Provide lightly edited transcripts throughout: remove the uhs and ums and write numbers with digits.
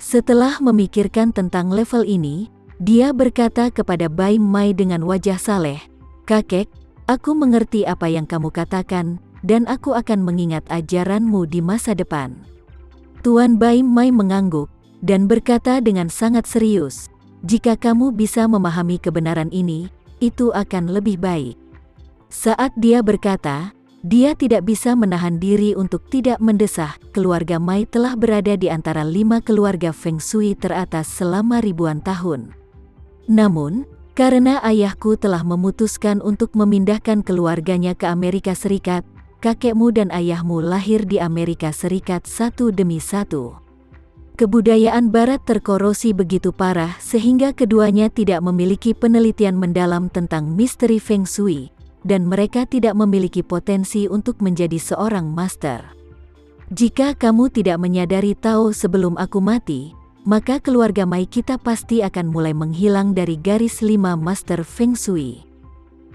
Setelah memikirkan tentang level ini, dia berkata kepada Bai Mai dengan wajah saleh, "Kakek, aku mengerti apa yang kamu katakan, dan aku akan mengingat ajaranmu di masa depan." Tuan Bai Mai mengangguk, dan berkata dengan sangat serius, "Jika kamu bisa memahami kebenaran ini, itu akan lebih baik." Saat dia berkata, dia tidak bisa menahan diri untuk tidak mendesah. Keluarga Mai telah berada di antara 5 keluarga Feng Shui teratas selama ribuan tahun. Namun, karena ayahku telah memutuskan untuk memindahkan keluarganya ke Amerika Serikat, kakekmu dan ayahmu lahir di Amerika Serikat satu demi satu. Kebudayaan Barat terkorosi begitu parah sehingga keduanya tidak memiliki penelitian mendalam tentang misteri Feng Shui, dan mereka tidak memiliki potensi untuk menjadi seorang master. Jika kamu tidak menyadari Tao sebelum aku mati, maka keluarga Mai kita pasti akan mulai menghilang dari garis 5 master Feng Shui.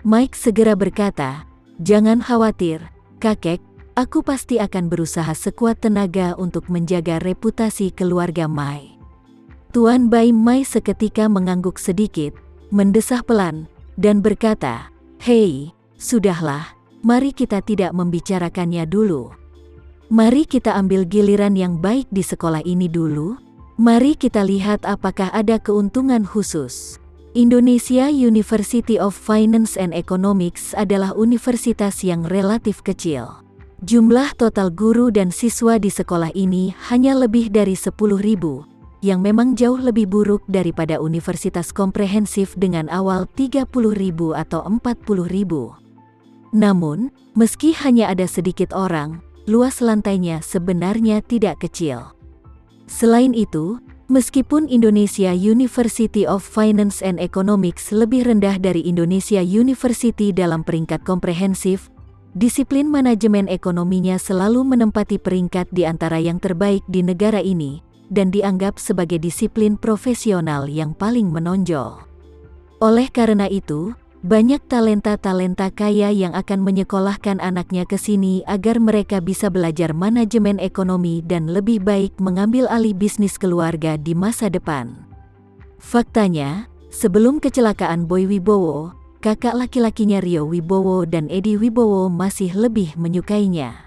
Mike segera berkata, "Jangan khawatir, kakek, aku pasti akan berusaha sekuat tenaga untuk menjaga reputasi keluarga Mai." Tuan Bai Mai seketika mengangguk sedikit, mendesah pelan, dan berkata, "Hei, sudahlah, mari kita tidak membicarakannya dulu. Mari kita ambil giliran yang baik di sekolah ini dulu. Mari kita lihat apakah ada keuntungan khusus." Indonesia University of Finance and Economics adalah universitas yang relatif kecil. Jumlah total guru dan siswa di sekolah ini hanya lebih dari 10.000, yang memang jauh lebih buruk daripada universitas komprehensif dengan awal 30.000 atau 40.000. Namun, meski hanya ada sedikit orang, luas lantainya sebenarnya tidak kecil. Selain itu, meskipun Indonesia University of Finance and Economics lebih rendah dari Indonesia University dalam peringkat komprehensif, disiplin manajemen ekonominya selalu menempati peringkat di antara yang terbaik di negara ini, dan dianggap sebagai disiplin profesional yang paling menonjol. Oleh karena itu, banyak talenta-talenta kaya yang akan menyekolahkan anaknya ke sini agar mereka bisa belajar manajemen ekonomi dan lebih baik mengambil alih bisnis keluarga di masa depan. Faktanya, sebelum kecelakaan Boy Wibowo, kakak laki-lakinya Rio Wibowo dan Edi Wibowo masih lebih menyukainya.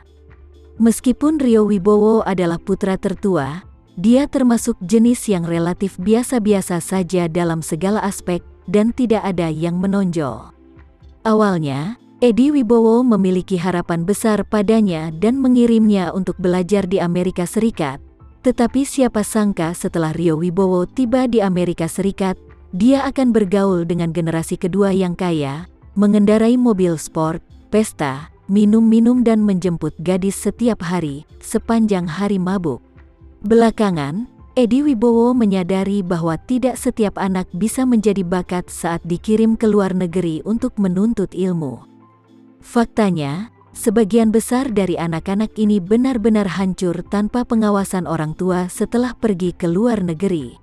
Meskipun Rio Wibowo adalah putra tertua, dia termasuk jenis yang relatif biasa-biasa saja dalam segala aspek, dan tidak ada yang menonjol. Awalnya, Edi Wibowo memiliki harapan besar padanya dan mengirimnya untuk belajar di Amerika Serikat. Tetapi siapa sangka setelah Rio Wibowo tiba di Amerika Serikat, dia akan bergaul dengan generasi kedua yang kaya, mengendarai mobil sport, pesta, minum-minum dan menjemput gadis setiap hari, sepanjang hari mabuk. Belakangan, Edi Wibowo menyadari bahwa tidak setiap anak bisa menjadi bakat saat dikirim ke luar negeri untuk menuntut ilmu. Faktanya, sebagian besar dari anak-anak ini benar-benar hancur tanpa pengawasan orang tua setelah pergi ke luar negeri.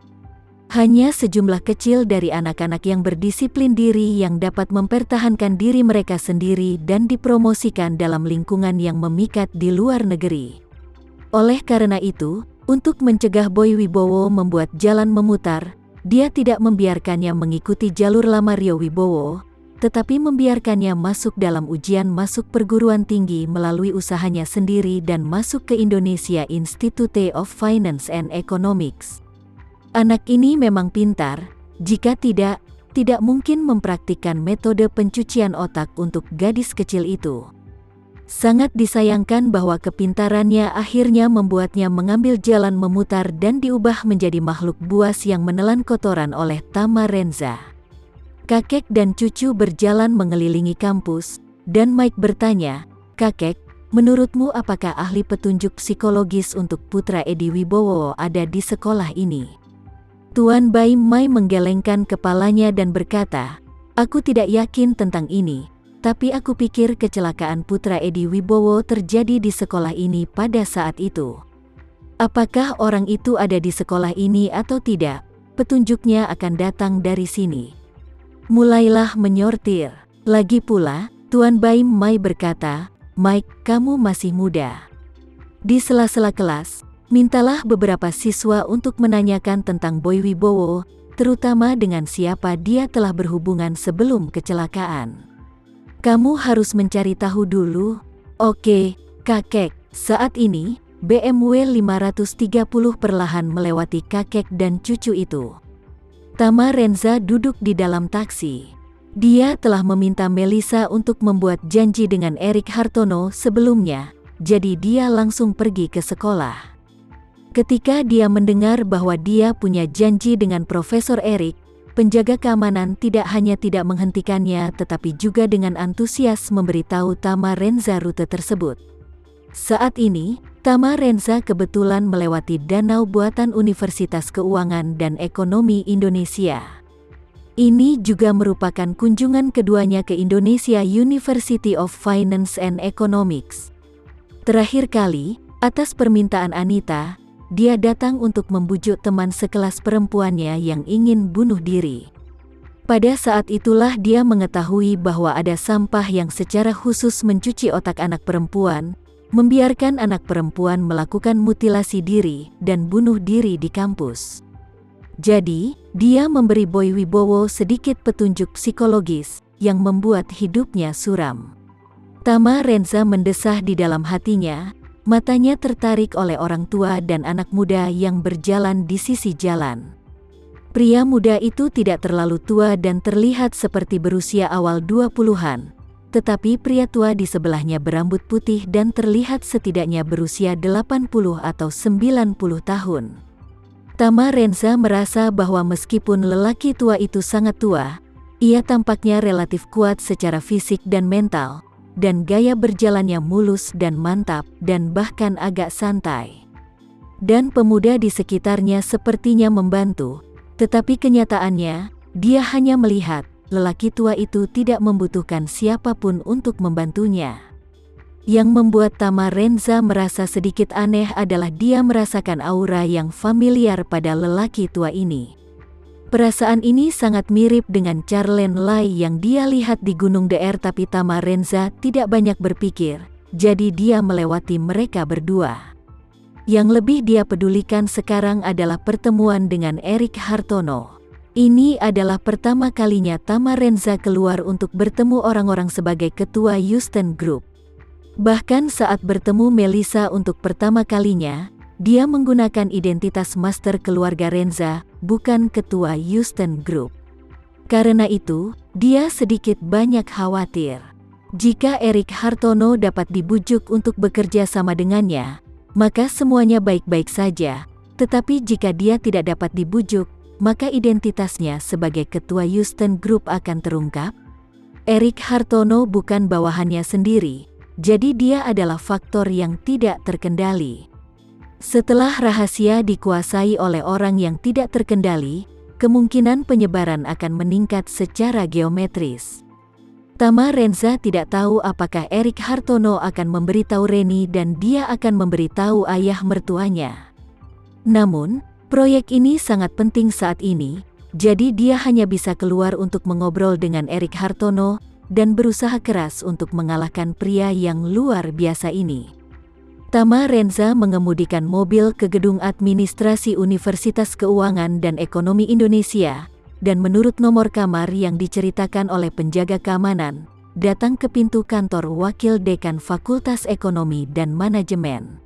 Hanya sejumlah kecil dari anak-anak yang berdisiplin diri yang dapat mempertahankan diri mereka sendiri dan dipromosikan dalam lingkungan yang memikat di luar negeri. Oleh karena itu, untuk mencegah Boy Wibowo membuat jalan memutar, dia tidak membiarkannya mengikuti jalur lama Rio Wibowo, tetapi membiarkannya masuk dalam ujian masuk perguruan tinggi melalui usahanya sendiri dan masuk ke Indonesia Institute of Finance and Economics. Anak ini memang pintar, jika tidak mungkin mempraktikkan metode pencucian otak untuk gadis kecil itu. Sangat disayangkan bahwa kepintarannya akhirnya membuatnya mengambil jalan memutar dan diubah menjadi makhluk buas yang menelan kotoran oleh Tama Renza. Kakek dan cucu berjalan mengelilingi kampus, dan Mike bertanya, "Kakek, menurutmu apakah ahli petunjuk psikologis untuk putra Edi Wibowo ada di sekolah ini?" Tuan Bai Mai menggelengkan kepalanya dan berkata, "Aku tidak yakin tentang ini. Tapi aku pikir kecelakaan putra Edi Wibowo terjadi di sekolah ini pada saat itu. Apakah orang itu ada di sekolah ini atau tidak, petunjuknya akan datang dari sini." Mulailah menyortir. Lagi pula, Tuan Bai Mai berkata, "Mike, kamu masih muda." Di sela-sela kelas, Mintalah beberapa siswa untuk menanyakan tentang Boy Wibowo, terutama dengan siapa dia telah berhubungan sebelum kecelakaan. Kamu harus mencari tahu dulu. Oke, kakek. Saat ini, BMW 530 perlahan melewati kakek dan cucu itu. Tama Renza duduk di dalam taksi. Dia telah meminta Melisa untuk membuat janji dengan Erik Hartono sebelumnya, jadi dia langsung pergi ke sekolah. Ketika dia mendengar bahwa dia punya janji dengan Profesor Erik, penjaga keamanan tidak hanya tidak menghentikannya tetapi juga dengan antusias memberitahu Tama Renza rute tersebut. Saat ini, Tama Renza kebetulan melewati danau buatan Universitas Keuangan dan Ekonomi Indonesia. Ini juga merupakan kunjungan keduanya ke Indonesia University of Finance and Economics. Terakhir kali, atas permintaan Anita, dia datang untuk membujuk teman sekelas perempuannya yang ingin bunuh diri. Pada saat itulah dia mengetahui bahwa ada sampah yang secara khusus mencuci otak anak perempuan, membiarkan anak perempuan melakukan mutilasi diri dan bunuh diri di kampus. Jadi, dia memberi Boy Wibowo sedikit petunjuk psikologis yang membuat hidupnya suram. Tama Renza mendesah di dalam hatinya. Matanya tertarik oleh orang tua dan anak muda yang berjalan di sisi jalan. Pria muda itu tidak terlalu tua dan terlihat seperti berusia awal 20-an, tetapi pria tua di sebelahnya berambut putih dan terlihat setidaknya berusia 80 atau 90 tahun. Tama Renza merasa bahwa meskipun lelaki tua itu sangat tua, ia tampaknya relatif kuat secara fisik dan mental, dan gaya berjalannya mulus dan mantap dan bahkan agak santai. Dan pemuda di sekitarnya sepertinya membantu, tetapi kenyataannya, dia hanya melihat lelaki tua itu tidak membutuhkan siapapun untuk membantunya. Yang membuat Tama Renza merasa sedikit aneh adalah dia merasakan aura yang familiar pada lelaki tua ini. Perasaan ini sangat mirip dengan Charlene Lai yang dia lihat di Gunung DR, tapi Tama Renza tidak banyak berpikir, jadi dia melewati mereka berdua. Yang lebih dia pedulikan sekarang adalah pertemuan dengan Erik Hartono. Ini adalah pertama kalinya Tama Renza keluar untuk bertemu orang-orang sebagai ketua Houston Group. Bahkan saat bertemu Melisa untuk pertama kalinya, dia menggunakan identitas master keluarga Renza, bukan ketua Houston Group. Karena itu, dia sedikit banyak khawatir. Jika Erik Hartono dapat dibujuk untuk bekerja sama dengannya, maka semuanya baik-baik saja. Tetapi jika dia tidak dapat dibujuk, maka identitasnya sebagai ketua Houston Group akan terungkap. Erik Hartono bukan bawahannya sendiri, jadi dia adalah faktor yang tidak terkendali. Setelah rahasia dikuasai oleh orang yang tidak terkendali, kemungkinan penyebaran akan meningkat secara geometris. Tama Renza tidak tahu apakah Erik Hartono akan memberitahu Reni dan dia akan memberitahu ayah mertuanya. Namun, proyek ini sangat penting saat ini, jadi dia hanya bisa keluar untuk mengobrol dengan Erik Hartono dan berusaha keras untuk mengalahkan pria yang luar biasa ini. Tama Renza mengemudikan mobil ke gedung administrasi Universitas Keuangan dan Ekonomi Indonesia, dan menurut nomor kamar yang diceritakan oleh penjaga keamanan, datang ke pintu kantor Wakil Dekan Fakultas Ekonomi dan Manajemen.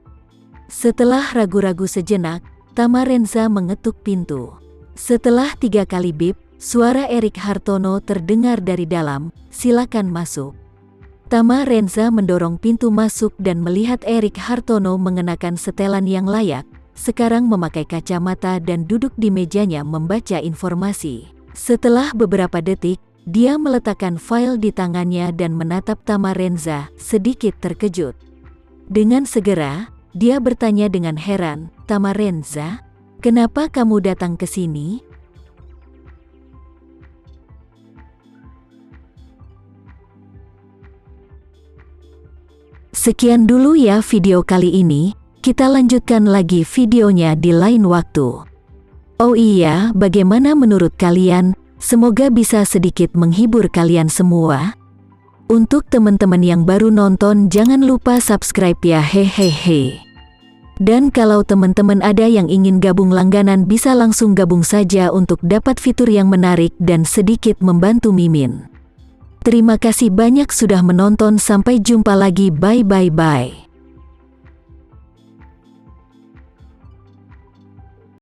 Setelah ragu-ragu sejenak, Tama Renza mengetuk pintu. Setelah 3 kali bip, suara Erik Hartono terdengar dari dalam, "Silakan masuk." Tama Renza mendorong pintu masuk dan melihat Erik Hartono mengenakan setelan yang layak, sekarang memakai kacamata dan duduk di mejanya membaca informasi. Setelah beberapa detik, dia meletakkan file di tangannya dan menatap Tama Renza, sedikit terkejut. Dengan segera, dia bertanya dengan heran, "Tama Renza, kenapa kamu datang ke sini?" Sekian dulu ya video kali ini, kita lanjutkan lagi videonya di lain waktu. Oh iya, bagaimana menurut kalian? Semoga bisa sedikit menghibur kalian semua. Untuk teman-teman yang baru nonton, jangan lupa subscribe ya, hehehe. Dan kalau teman-teman ada yang ingin gabung langganan bisa langsung gabung saja untuk dapat fitur yang menarik dan sedikit membantu Mimin. Terima kasih banyak sudah menonton, sampai jumpa lagi, bye.